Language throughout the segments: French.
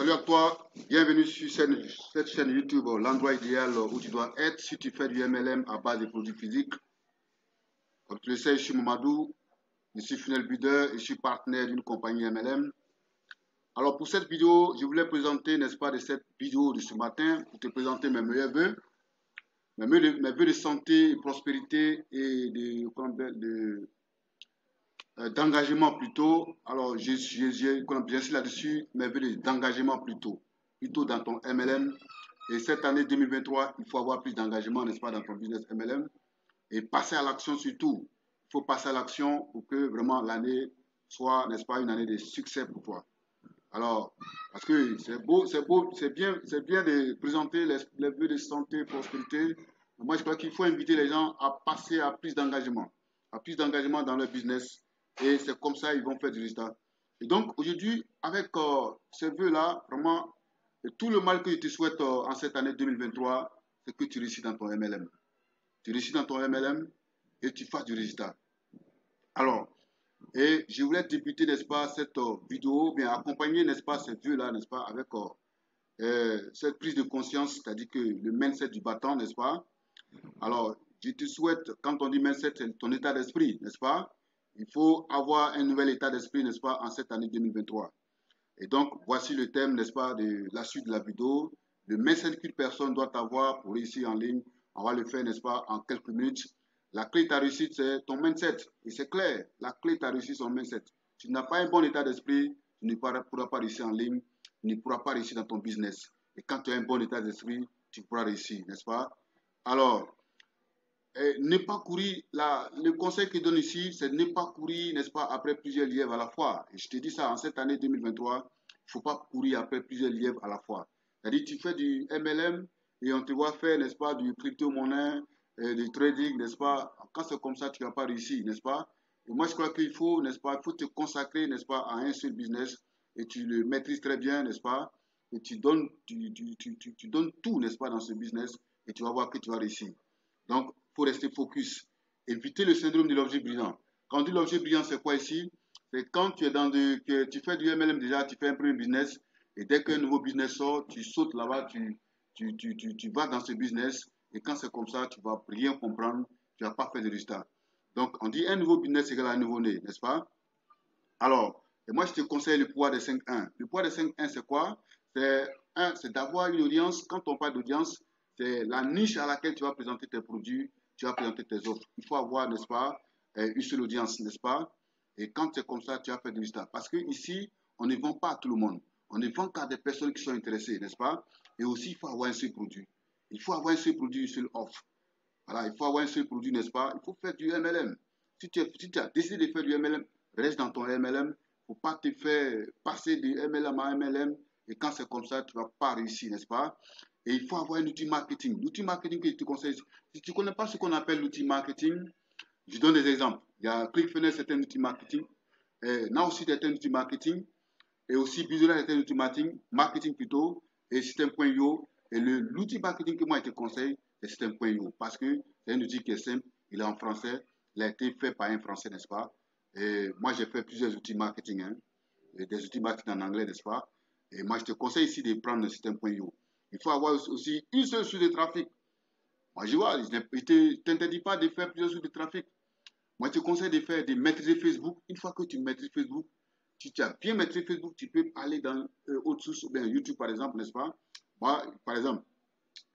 Salut à toi, bienvenue sur cette chaîne YouTube, l'endroit idéal où tu dois être si tu fais du MLM à base de produits physiques. Comme tu le sais, je suis Mamadou, je suis funnel builder et je suis partenaire d'une compagnie MLM. Alors pour cette vidéo, je voulais présenter, n'est-ce pas, de cette vidéo de ce matin, pour te présenter mes meilleurs vœux, mes vœux de santé, de prospérité et d'engagement plutôt. Alors, j'insiste là-dessus, mes vœux d'engagement plutôt dans ton MLM. Et cette année 2023, il faut avoir plus d'engagement, n'est-ce pas, dans ton business MLM. Et passer à l'action surtout. Il faut passer à l'action pour que vraiment l'année soit, n'est-ce pas, une année de succès pour toi. Alors, parce que c'est bien de présenter les vœux de santé et prospérité. Moi, je crois qu'il faut inviter les gens à passer à plus d'engagement dans leur business. Et c'est comme ça qu'ils vont faire du résultat. Et donc, aujourd'hui, avec ces vœux-là, vraiment, tout le mal que je te souhaite en cette année 2023, c'est que tu réussis dans ton MLM. Tu réussis dans ton MLM et tu fasses du résultat. Alors, et je voulais débuter, n'est-ce pas, cette vidéo, bien accompagner, n'est-ce pas, ces vœux-là, n'est-ce pas, avec cette prise de conscience, c'est-à-dire que le mindset du battant, n'est-ce pas. Alors, je te souhaite, quand on dit mindset, c'est ton état d'esprit, n'est-ce pas. Il faut avoir un nouvel état d'esprit, n'est-ce pas, en cette année 2023. Et donc, voici le thème, n'est-ce pas, de la suite de la vidéo. Le mindset qu'une personne doit avoir pour réussir en ligne. On va le faire, n'est-ce pas, en quelques minutes. La clé de ta réussite, c'est ton mindset. Et c'est clair, la clé de ta réussite, c'est ton mindset. Si tu n'as pas un bon état d'esprit, tu ne pourras pas réussir en ligne, tu ne pourras pas réussir dans ton business. Et quand tu as un bon état d'esprit, tu pourras réussir, n'est-ce pas? Alors, ne pas courir, le conseil qu'il donne ici, c'est ne pas courir, n'est-ce pas, après plusieurs lièvres à la fois. Et je te dis ça, en cette année 2023, il ne faut pas courir après plusieurs lièvres à la fois. C'est-à-dire, tu fais du MLM et on te voit faire, n'est-ce pas, du crypto-monnaie, du trading, n'est-ce pas. Quand c'est comme ça, tu ne vas pas réussir, n'est-ce pas. Et moi, je crois qu'il faut, n'est-ce pas, il faut te consacrer, n'est-ce pas, à un seul business et tu le maîtrises très bien, n'est-ce pas. Et tu donnes tout, n'est-ce pas, dans ce business et tu vas voir que tu vas réussir. Donc, il faut rester focus. Éviter le syndrome de l'objet brillant. Quand on dit l'objet brillant, c'est quoi ici? C'est quand tu es que tu fais du MLM déjà, tu fais un premier business, et dès qu'un nouveau business sort, tu sautes là-bas, tu vas dans ce business, et quand c'est comme ça, tu ne vas rien comprendre, tu ne vas pas faire de résultats. Donc, on dit un nouveau business égale un nouveau-né, n'est-ce pas? Alors, et moi, je te conseille le pouvoir des 5-1. Le pouvoir des 5-1, c'est quoi? C'est d'avoir une audience. Quand on parle d'audience, c'est la niche à laquelle tu vas présenter tes produits, tu vas présenter tes offres. Il faut avoir, n'est-ce pas, une seule audience, n'est-ce pas? Et quand c'est comme ça, tu vas faire du résultat. Parce qu'ici, on ne vend pas à tout le monde. On ne vend qu'à des personnes qui sont intéressées, n'est-ce pas? Et aussi, il faut avoir un seul produit. Il faut avoir un seul produit, une seule offre. Voilà, il faut avoir un seul produit, n'est-ce pas? Il faut faire du MLM. Si tu as décidé de faire du MLM, reste dans ton MLM. Il ne faut pas te faire passer du MLM à MLM. Et quand c'est comme ça, tu ne vas pas réussir, n'est-ce pas? Et il faut avoir un outil marketing. L'outil marketing que je te conseille, si tu ne connais pas ce qu'on appelle l'outil marketing, je donne des exemples. Il y a ClickFunnels, c'est un outil marketing. Now aussi, c'est un outil marketing. Et aussi, Visualize, c'est un outil marketing plutôt. Et System.io. Et l'outil marketing que moi, je te conseille, c'est System.io. Parce que c'est un outil qui est simple. Il est en français. Il a été fait par un français, n'est-ce pas? Et moi, j'ai fait plusieurs outils marketing. Hein, et des outils marketing en anglais, n'est-ce pas? Et moi, je te conseille ici de prendre le System.io. Il faut avoir aussi une seule source de trafic. Moi, je vois, je ne t'interdis pas de faire plusieurs sources de trafic. Moi, je te conseille de maîtriser Facebook. Une fois que tu maîtrises Facebook, si tu as bien maîtrisé Facebook, tu peux aller dans autre source, ou bien YouTube, par exemple, n'est-ce pas? Moi, par exemple,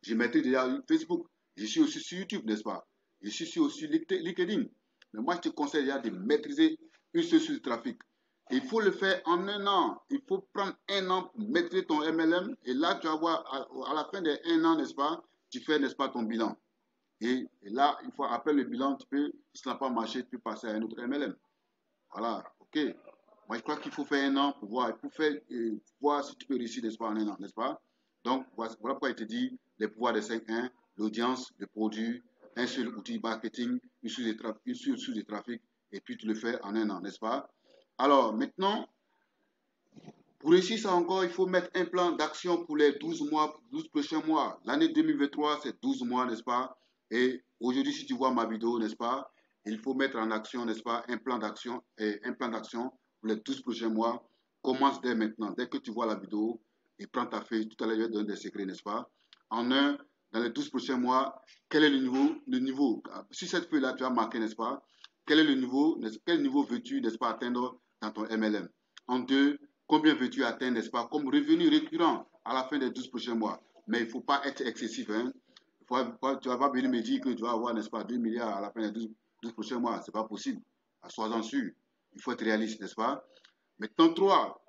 je maîtrise déjà Facebook. Je suis aussi sur YouTube, n'est-ce pas? Je suis aussi LinkedIn. Mais moi, je te conseille déjà de maîtriser une seule source de trafic. Il faut le faire en un an. Il faut prendre un an pour maîtriser ton MLM. Et là, tu vas voir, à la fin des un an, n'est-ce pas, tu fais, n'est-ce pas, ton bilan. Et là, une fois après le bilan, si ça n'a pas marché, tu peux passer à un autre MLM. Voilà, ok. Moi, je crois qu'il faut faire un an pour voir si tu peux réussir, n'est-ce pas, en un an, n'est-ce pas? Donc, voilà pourquoi il te dit les pouvoirs des 5-1, l'audience, le produit, un seul outil marketing, une seule source de trafic, et puis tu le fais en un an, n'est-ce pas? Alors, maintenant, pour réussir ça encore, il faut mettre un plan d'action pour les 12 mois, 12 prochains mois. L'année 2023, c'est 12 mois, n'est-ce pas? Et aujourd'hui, si tu vois ma vidéo, n'est-ce pas? Il faut mettre en action, n'est-ce pas, un plan d'action pour les 12 prochains mois. Commence dès maintenant. Dès que tu vois la vidéo, et prends ta feuille. Tout à l'heure, je vais te donner des secrets, n'est-ce pas? En un, dans les 12 prochains mois, quel est le niveau, sur cette feuille-là, tu as marqué, n'est-ce pas? Quel est le niveau, quel niveau veux-tu, n'est-ce pas, atteindre dans ton MLM? En deux, combien veux-tu atteindre, n'est-ce pas, comme revenu récurrent à la fin des 12 prochains mois? Mais il ne faut pas être excessif, hein? Tu ne vas pas venir me dire que tu vas avoir, n'est-ce pas, 2 milliards à la fin des 12 prochains mois. Ce n'est pas possible. Sois-en sûr. Il faut être réaliste, n'est-ce pas? Maintenant, 3,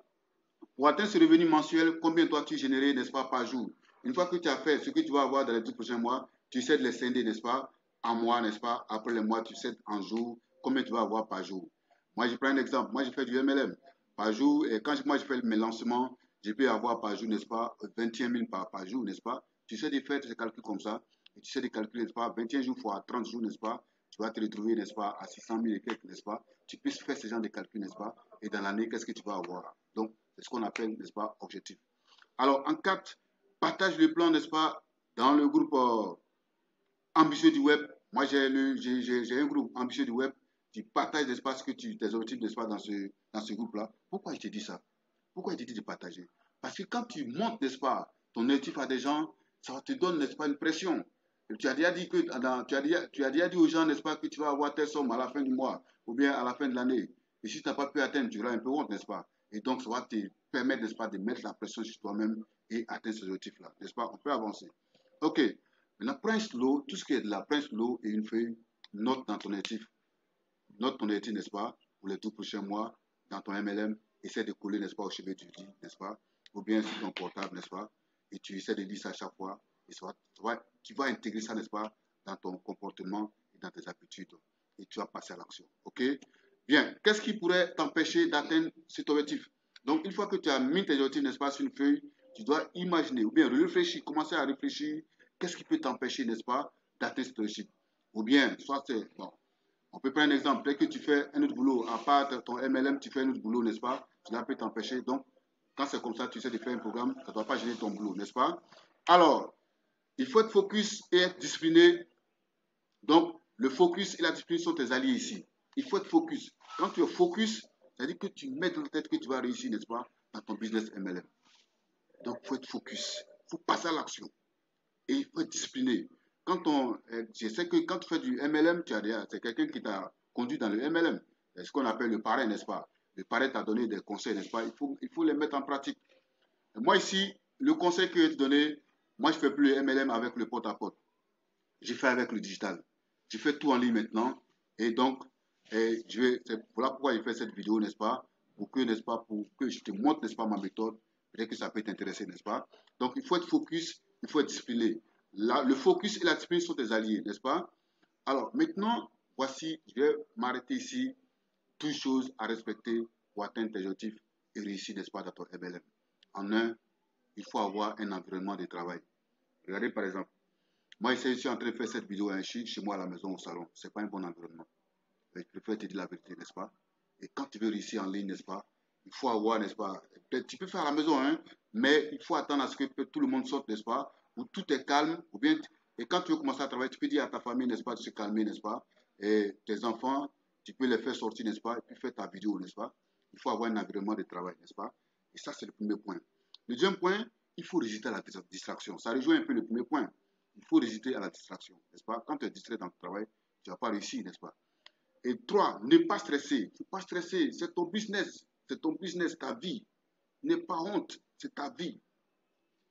pour atteindre ce revenu mensuel, combien dois-tu générer, n'est-ce pas, par jour? Une fois que tu as fait ce que tu vas avoir dans les 12 prochains mois, tu sais de les scinder, n'est-ce pas, en mois, n'est-ce pas? Après les mois, tu sais en jour combien tu vas avoir par jour. Moi, je prends un exemple. Moi, je fais du MLM par jour. Et quand moi, je fais mes lancements, je peux avoir par jour, n'est-ce pas, 21 000 par jour, n'est-ce pas? Tu sais de faire ces calculs comme ça. Et tu sais de calculer, n'est-ce pas, 21 jours fois 30 jours, n'est-ce pas? Tu vas te retrouver, n'est-ce pas, à 600 000 et quelques, n'est-ce pas? Tu peux faire ce genre de calculs, n'est-ce pas? Et dans l'année, qu'est-ce que tu vas avoir? Donc, c'est ce qu'on appelle, n'est-ce pas, objectif. Alors, en 4, partage le plan, n'est-ce pas, dans le groupe ambitieux du web. Moi, j'ai un groupe ambitieux du web. Tu partages, n'est-ce pas, tes objectifs, n'est-ce pas, dans ce groupe-là. Pourquoi je te dis ça? Pourquoi je te dis de partager? Parce que quand tu montes, n'est-ce pas, ton objectif à des gens, ça te donne, n'est-ce pas, une pression. Et tu as déjà dit tu as déjà dit aux gens, n'est-ce pas, que tu vas avoir telle somme à la fin du mois ou bien à la fin de l'année. Et si tu n'as pas pu atteindre, tu auras un peu honte, n'est-ce pas? Et donc, ça va te permettre, n'est-ce pas, de mettre la pression sur toi-même et atteindre ces objectifs-là, n'est-ce pas? On peut avancer. OK. Maintenant, prends slow, tout ce qui est de la prends slow et une feuille, note dans ton objectif. Note ton objectif, n'est-ce pas, pour les 12 prochains mois dans ton MLM. Essaie de coller, n'est-ce pas, au chevet du lit, n'est-ce pas? Ou bien sur ton portable, n'est-ce pas? Et tu essaies de lire ça à chaque fois. Et tu vas intégrer ça, n'est-ce pas, dans ton comportement et dans tes habitudes. Et tu vas passer à l'action. OK? Bien. Qu'est-ce qui pourrait t'empêcher d'atteindre cet objectif? Donc, une fois que tu as mis tes objectifs, n'est-ce pas, sur une feuille, tu dois imaginer ou bien réfléchir, commencer à réfléchir. Qu'est-ce qui peut t'empêcher, n'est-ce pas, d'atteindre cet objectif? Ou bien, soit c'est, bon, on peut prendre un exemple. Peut-être que tu fais un autre boulot. À part ton MLM, tu fais un autre boulot, n'est-ce pas? Cela peut t'empêcher. Donc, quand c'est comme ça, tu sais de faire un programme, ça ne doit pas gêner ton boulot, n'est-ce pas? Alors, il faut être focus et être discipliné. Donc, le focus et la discipline sont tes alliés ici. Il faut être focus. Quand tu es focus, ça veut dire que tu mets dans la tête que tu vas réussir, n'est-ce pas, dans ton business MLM. Donc, il faut être focus. Il faut passer à l'action. Et il faut être discipliné. Je sais que quand tu fais du MLM, c'est quelqu'un qui t'a conduit dans le MLM. C'est ce qu'on appelle le parrain, n'est-ce pas? Le parrain t'a donné des conseils, n'est-ce pas? Il faut les mettre en pratique. Et moi ici, le conseil que je vais te donner, moi je ne fais plus le MLM avec le porte-à-porte. Je fais avec le digital. Je fais tout en ligne maintenant. Et donc, voilà pourquoi je fais cette vidéo, n'est-ce pas? Pour que je te montre, n'est-ce pas, ma méthode. Peut-être que ça peut t'intéresser, n'est-ce pas? Donc, il faut être focus, il faut être discipliné. Le focus et la discipline sont tes alliés, n'est-ce pas? Alors, maintenant, voici, je vais m'arrêter ici. Toutes choses à respecter pour atteindre tes objectifs et réussir, n'est-ce pas, dans ton MLM. En un, il faut avoir un environnement de travail. Regardez, par exemple, moi, je suis en train de faire cette vidéo chez moi à la maison, au salon. Ce n'est pas un bon environnement. Mais je préfère te dire la vérité, n'est-ce pas? Et quand tu veux réussir en ligne, n'est-ce pas? Il faut avoir, n'est-ce pas? Tu peux faire à la maison, hein, mais il faut attendre à ce que tout le monde sorte, n'est-ce pas? Où tout est calme, ou bien, et quand tu veux commencer à travailler, tu peux dire à ta famille, n'est-ce pas, de se calmer, n'est-ce pas? Et tes enfants, tu peux les faire sortir, n'est-ce pas? Et puis faire ta vidéo, n'est-ce pas? Il faut avoir un environnement de travail, n'est-ce pas? Et ça, c'est le premier point. Le deuxième point, il faut résister à la distraction. Ça rejoint un peu le premier point. Il faut résister à la distraction, n'est-ce pas? Quand tu es distrait dans ton travail, tu ne vas pas réussir, n'est-ce pas? Et 3, ne pas stresser. Il ne faut pas stresser. C'est ton business. C'est ton business, ta vie. N'aie pas honte. C'est ta vie.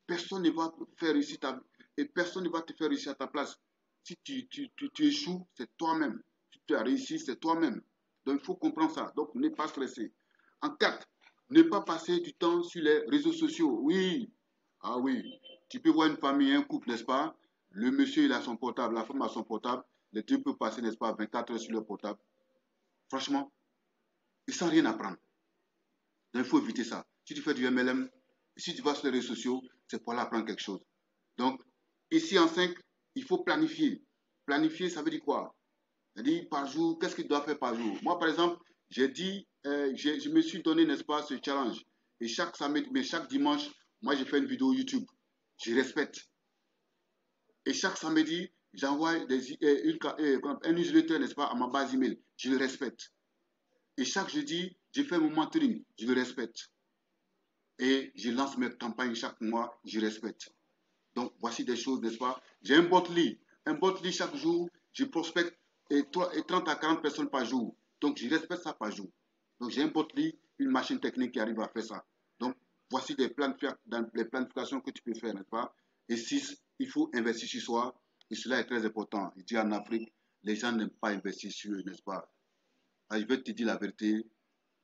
Personne ne va te faire réussir ta vie. Et personne ne va te faire réussir à ta place. Si tu échoues, c'est toi-même. Si tu as réussi, c'est toi-même. Donc, il faut comprendre ça. Donc, ne pas stresser. En 4, ne pas passer du temps sur les réseaux sociaux. Oui. Ah oui. Tu peux voir une famille, un couple, n'est-ce pas? Le monsieur, il a son portable. La femme a son portable. Les deux peuvent passer, n'est-ce pas, 24 heures sur leur portable. Franchement, ils sans rien apprendre. Donc, il faut éviter ça. Si tu fais du MLM, si tu vas sur les réseaux sociaux, c'est pour aller apprendre quelque chose. Donc, ici en 5, il faut planifier. Planifier, ça veut dire quoi? C'est-à-dire par jour, qu'est-ce qu'il doit faire par jour? Moi, par exemple, j'ai dit, je me suis donné, n'est-ce pas, ce challenge. Et chaque samedi, mais chaque dimanche, moi, j'ai fait une vidéo YouTube. Je respecte. Et chaque samedi, j'envoie un newsletter, n'est-ce pas, à ma base email. Je le respecte. Et chaque jeudi, je fais mon mentoring. Je le respecte. et je lance mes campagnes chaque mois, je respecte. Donc, voici des choses, n'est-ce pas? J'ai un bot-lit. Un bot-lit chaque jour, je prospecte et 30 à 40 personnes par jour. Donc, je respecte ça par jour. Donc, j'ai un bot-lit, une machine technique qui arrive à faire ça. Donc, voici des planifications que tu peux faire, n'est-ce pas? Et 6, il faut investir sur soi. Et cela est très important. Je dis en Afrique, les gens n'aiment pas investir sur eux, n'est-ce pas? Alors, je vais te dire la vérité.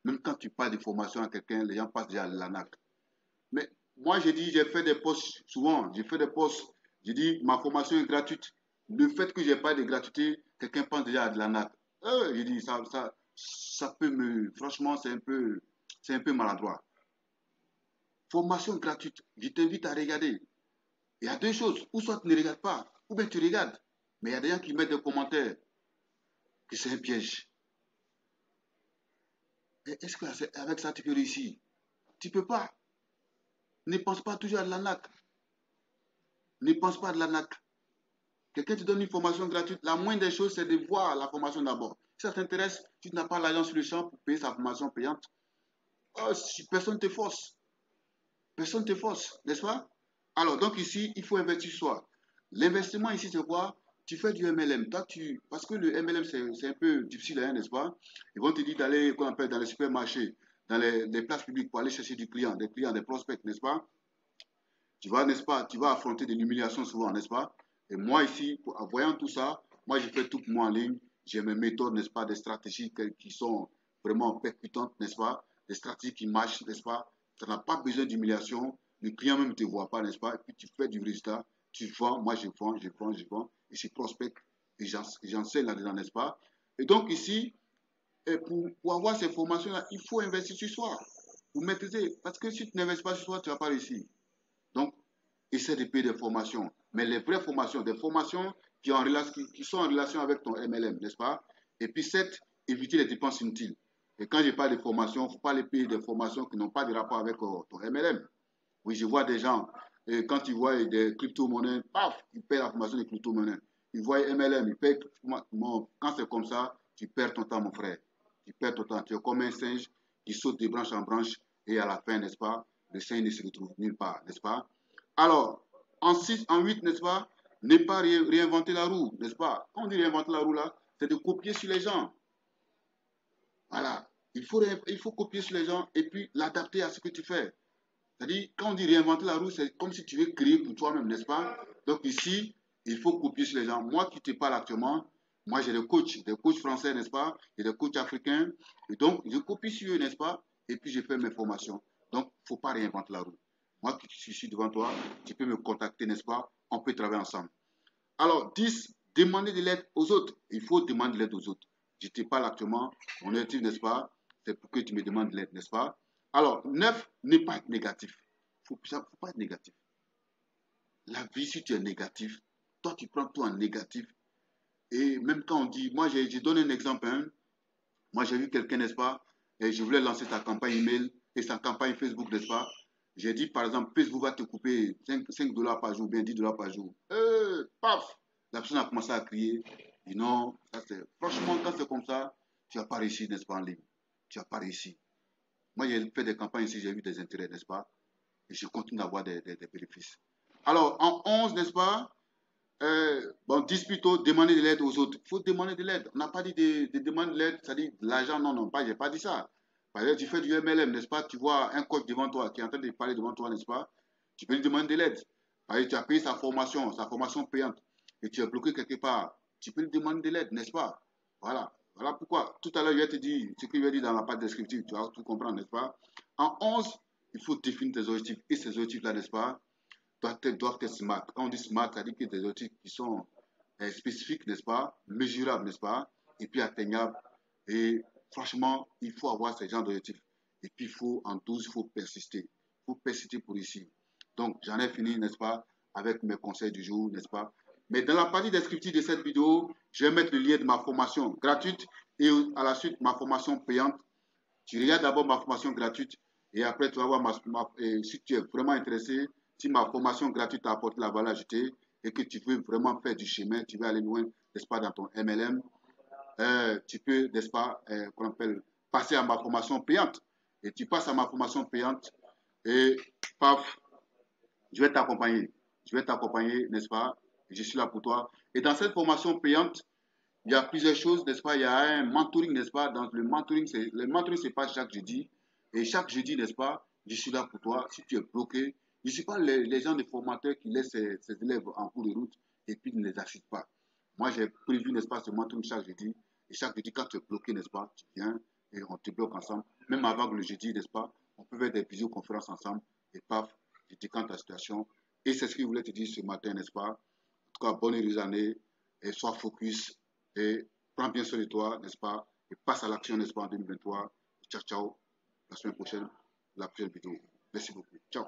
Même quand tu parles de formation à quelqu'un, les gens passent déjà à l'anac. Mais moi, j'ai dit, j'ai fait des posts souvent, j'ai fait des posts, j'ai dit, ma formation est gratuite. Le fait que je n'ai pas de gratuité, quelqu'un pense déjà à de l'arnaque. J'ai dit, ça peut me. Franchement, c'est un peu maladroit. Formation gratuite, je t'invite à regarder. Il y a deux choses, ou soit tu ne regardes pas, ou bien tu regardes. Mais il y a des gens qui mettent des commentaires que c'est un piège. Est-ce qu'avec ça, tu peux réussir? Tu ne peux pas. Ne pense pas toujours à de l'arnaque. Ne pense pas à de l'arnaque. Quelqu'un te donne une formation gratuite, la moindre des choses, c'est de voir la formation d'abord. Si ça t'intéresse, tu n'as pas l'argent sur le champ pour payer sa formation payante. Oh, si personne ne te force. Personne ne te force, n'est-ce pas? Alors, donc ici, il faut investir sur soi. L'investissement ici, c'est quoi? Tu fais du MLM. Toi, parce que le MLM, c'est un peu difficile, hein, n'est-ce pas? Ils vont te dire d'aller, qu'on appelle, dans les supermarchés, dans les places publiques pour aller chercher du client, des clients, des prospects, n'est-ce pas? Tu vas, n'est-ce pas, tu vas affronter de l'humiliation souvent, n'est-ce pas? Et moi ici, en voyant tout ça, moi j'ai fait tout pour moi en ligne. J'ai mes méthodes, n'est-ce pas, des stratégies qui sont vraiment percutantes, n'est-ce pas? Des stratégies qui marchent, n'est-ce pas? Tu n'as pas besoin d'humiliation. Le client même ne te voit pas, n'est-ce pas? Et puis tu fais du résultat. Tu vends, moi je vends, je vends, je vends. Et je prospecte et j'enseigne là-dedans, n'est-ce pas? Et donc ici, pour avoir ces formations-là, il faut investir sur soi. Pour maîtriser. Parce que si tu n'investis pas sur soi, tu ne vas pas réussir. Donc, essaie de payer des formations. Mais les vraies formations, des formations qui sont en relation avec ton MLM, n'est-ce pas? Et puis, 7, éviter les dépenses inutiles. Et quand je parle de formation, il ne faut pas les payer des formations qui n'ont pas de rapport avec ton MLM. Oui, je vois des gens, quand ils voient des crypto-monnaies, paf, ils payent la formation des crypto-monnaies. Ils voient MLM, ils payent. Quand c'est comme ça, tu perds ton temps, mon frère. Tu perds ton temps. Tu es comme un singe qui saute de branche en branche et à la fin, n'est-ce pas, le singe ne se retrouve nulle part, n'est-ce pas? Alors, en 6, en 8, n'est-ce pas, ne pas réinventer la roue, n'est-ce pas? Quand on dit réinventer la roue là, c'est de copier sur les gens. Voilà. Il faut copier sur les gens et puis l'adapter à ce que tu fais. C'est-à-dire, quand on dit réinventer la roue, c'est comme si tu veux créer pour toi-même, n'est-ce pas? Donc ici, il faut copier sur les gens. Moi qui te parle actuellement, moi j'ai des coachs français, n'est-ce pas? J'ai des coachs africains. Et donc, je copie sur eux, n'est-ce pas? Et puis, je fais mes formations. Donc, il ne faut pas réinventer la roue. Moi qui suis devant toi, tu peux me contacter, n'est-ce pas? On peut travailler ensemble. Alors, 10, demander de l'aide aux autres. Il faut demander de l'aide aux autres. Je te parle actuellement, mon objectif, n'est-ce pas? C'est pour que tu me demandes de l'aide, n'est-ce pas? Alors, 9, ne pas être négatif. Il ne faut pas être négatif. La vie, si tu es négatif, toi, tu prends tout en négatif. Et même quand on dit, moi, j'ai donné un exemple. Hein. Moi, j'ai vu quelqu'un, n'est-ce pas? Et je voulais lancer sa campagne email et sa campagne Facebook, n'est-ce pas? J'ai dit, par exemple, Facebook va te couper 5 dollars par jour, bien 10 dollars par jour. Paf! La personne a commencé à crier. Et non, franchement, quand c'est comme ça, tu n'as pas réussi, n'est-ce pas, en ligne. Tu n'as pas réussi. Moi, j'ai fait des campagnes ici, j'ai eu des intérêts, n'est-ce pas? Et je continue d'avoir des bénéfices. Alors, en 11, n'est-ce pas? Bon, 10 plutôt, demander de l'aide aux autres. Il faut demander de l'aide. On n'a pas dit de demander de l'aide, c'est-à-dire de l'argent. Non, non, pas, j'ai pas dit ça. Par exemple, tu fais du MLM, n'est-ce pas? Tu vois un coach devant toi qui est en train de parler devant toi, n'est-ce pas? Tu peux lui demander de l'aide. Par exemple, tu as payé sa formation payante, et tu es bloqué quelque part. Tu peux lui demander de l'aide, n'est-ce pas? Voilà. Voilà pourquoi. Tout à l'heure, je vais te dire ce que je vais dire dans la page descriptive. Tu vas tout comprendre, n'est-ce pas? En 11, il faut définir tes objectifs. Et ces objectifs-là, n'est-ce pas? Doivent être smart. Quand on dit smart, ça dit que des objectifs qui sont spécifiques, n'est-ce pas? Mesurables, n'est-ce pas? Et puis atteignables. Et franchement, il faut avoir ce genre d'objectifs. Et puis, en 12, il faut persister. Il faut persister pour ici. Donc, j'en ai fini, n'est-ce pas? Avec mes conseils du jour, n'est-ce pas? Mais dans la partie descriptive de cette vidéo, je vais mettre le lien de ma formation gratuite et à la suite ma formation payante. Tu regardes d'abord ma formation gratuite et après tu vas voir si tu es vraiment intéressé, si ma formation gratuite t'apporte la valeur ajoutée et que tu veux vraiment faire du chemin, tu veux aller loin, n'est-ce pas, dans ton MLM, tu peux, n'est-ce pas, qu'on appelle, passer à ma formation payante. Et tu passes à ma formation payante Et paf, je vais t'accompagner. Je vais t'accompagner, n'est-ce pas? Je suis là pour toi. Et dans cette formation payante, il y a plusieurs choses, n'est-ce pas? Il y a un mentoring, n'est-ce pas? Dans le mentoring, c'est pas chaque jeudi. Et chaque jeudi, n'est-ce pas? Je suis là pour toi. Si tu es bloqué, je ne suis pas les gens des formateurs qui laissent ses élèves en cours de route et puis ne les assistent pas. Moi, j'ai prévu, n'est-ce pas, ce mentoring chaque jeudi. Et chaque jeudi, quand tu es bloqué, n'est-ce pas, tu viens et on te bloque ensemble. Même avant que le jeudi, n'est-ce pas, on peut faire des visioconférences ensemble et paf, je décante ta situation. Et c'est ce que je voulais te dire ce matin, n'est-ce pas? En tout cas, bonne heureuse année et sois focus et prends bien soin de toi, n'est-ce pas? Et passe à l'action, n'est-ce pas, en 2023. Ciao, ciao. La semaine prochaine, la prochaine vidéo. Merci beaucoup. Ciao.